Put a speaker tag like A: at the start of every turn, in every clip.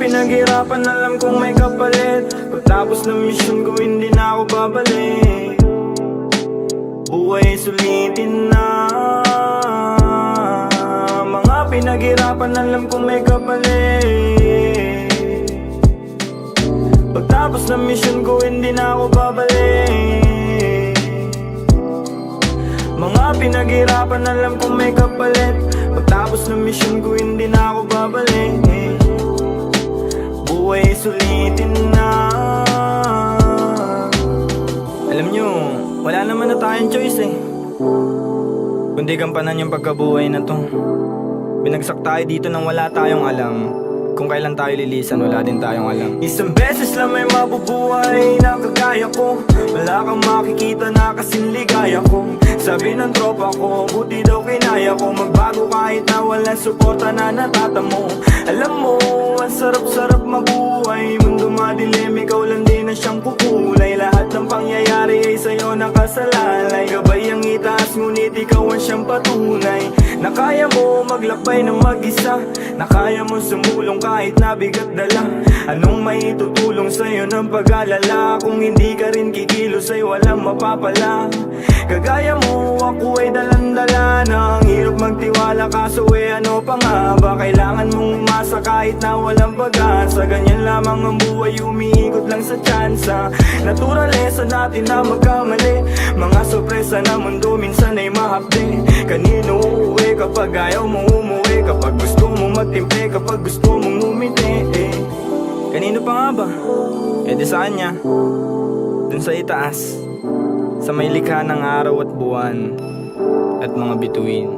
A: pinaghirapan, alam kong may kapalit. Pagtapos ng mission ko, hindi na ako babalik. Buhay sulitin na. Mga pinaghirapan, alam kong may kapalit. Pagtapos ng mission ko, hindi na ako babalik. Mga pinaghirapan, alam kong may kapalit. Pagtapos ng mission ko, hindi na ako babalik. Buhay sulitin na. Alam nyo, wala naman na tayong choice kundi gampanan yung pagkabuhay na to. Binagsak tayo dito nang wala tayong alam. Kung kailan tayo lilisan, wala din tayong alam. Isang beses lang may mabubuhay na kagaya ko. Wala kang makikita na kasing ligaya ko. Sabi ng tropa ko, buti daw kinaya ko magbago kahit na walang suporta na natatamo. Alam mo, ang sarap-sarap mabuhay. Mundo madilim, ikaw lang din na siyang kukulay. Lahat ng pangyayari ay sa'yo nakasalalay. Gabay ang itaas, ngunit ikaw ang siyang patunay. Na kaya mo maglakbay ng mag-isa. Na kaya mo sumulong kahit na bigat dala. Anong maitutulong sa'yo ng pag-alala? Kung hindi ka rin kikilos ay walang mapapala. Kagaya mo, ako ay dalandala na. Ang hirap magtiwala kaso ano pa nga ba? Kailangan mong umasa kahit na walang pag-asa. Ganyan lamang ang buhay, umiikot lang sa tsansa. Naturalesa natin na magkamali. Mga sorpresa na mundo minsan ay mahapdi. Kanino uuwi kapag ayaw mo umuwi? Kapag gusto mo magtimpe, kapag gusto mong umiti Kanino pa nga ba? Di sa kanya. Dun sa itaas, sa may likha ng araw at buwan at mga bituin.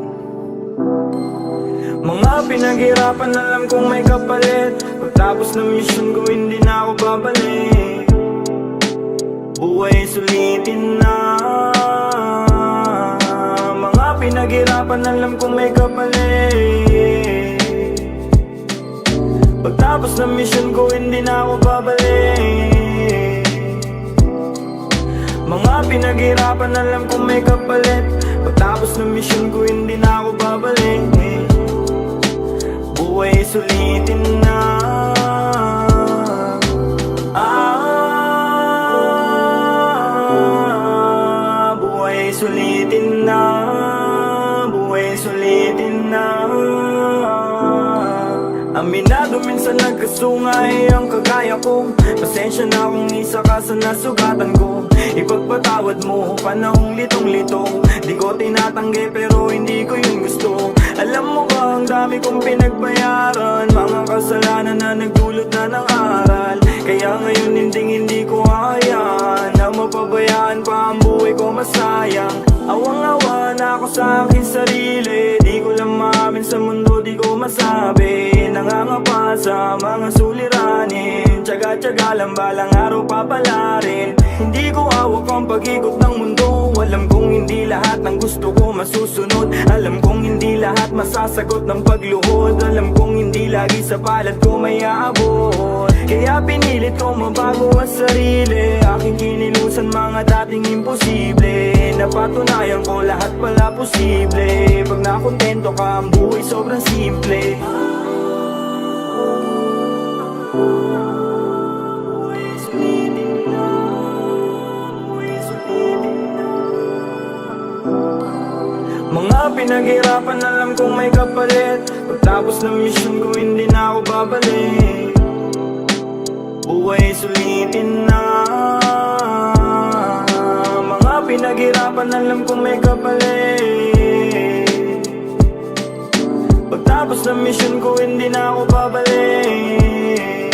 A: Mga pinaghirapan, alam kong may kapalit. Pagtapos ng mission ko, hindi na ako babalik. Buhay sulitin na. Mga pinaghirapan, alam kong may kapalit. Pagtapos ng mission ko, hindi na ako babalik. Mga pinaghirapan, alam kong may kapalit. Pagtapos ng mission ko, hindi na ako babalik. Buhay sulitin na. Buhay sulitin na. Buhay sulitin na. Aminado minsan nagkasungay ang kagaya ko. Pasensya na kung isa ka sa nasugatan ko. Ipagpatawad mo, panahong litong-litong. Di ko tinatanggi pero hindi ko yun gusto. Alam mo ba ang dami kong pinagbayaran, mga kasalanan na nagdulot na ng aral. Kaya ngayon hindi ko hayaan na mapabayaan pa ang buhay ko masayang. Awang-awa na ako sa aking sarili. Di ko lang maamin sa mundo, di ko masabi. Nangangapa sa mga suliranin. Tsaga-tsaga lang balang araw papalarin. Hindi ko hawak ang pag-ikot ng mundo. Alam kong hindi lahat ng gusto ko masusunod. Alam kong hindi lahat masasagot ng pagluhod. Alam kong hindi lagi sa palad ko may aabot. Kaya pinilit ko mabago ang sarili. Aking kinilusan mga dating imposible. Napatunayan ko lahat pala posible. Pag nakontento ka, ang buhay sobrang simple. Mga pinaghirapan, alam kong may kapalit. Pagtapos ng mission ko, hindi na ako babalik. Buhay sulitin na. Mga pinaghirapan, alam kong may kapalit. Pagtapos ng mission ko, hindi na ako babalik.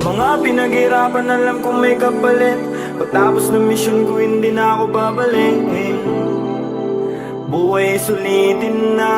A: Mga pinaghirapan, alam kong may kapalit. Pagtapos ng mission ko, hindi na ako babalik. Buhay sulitin na.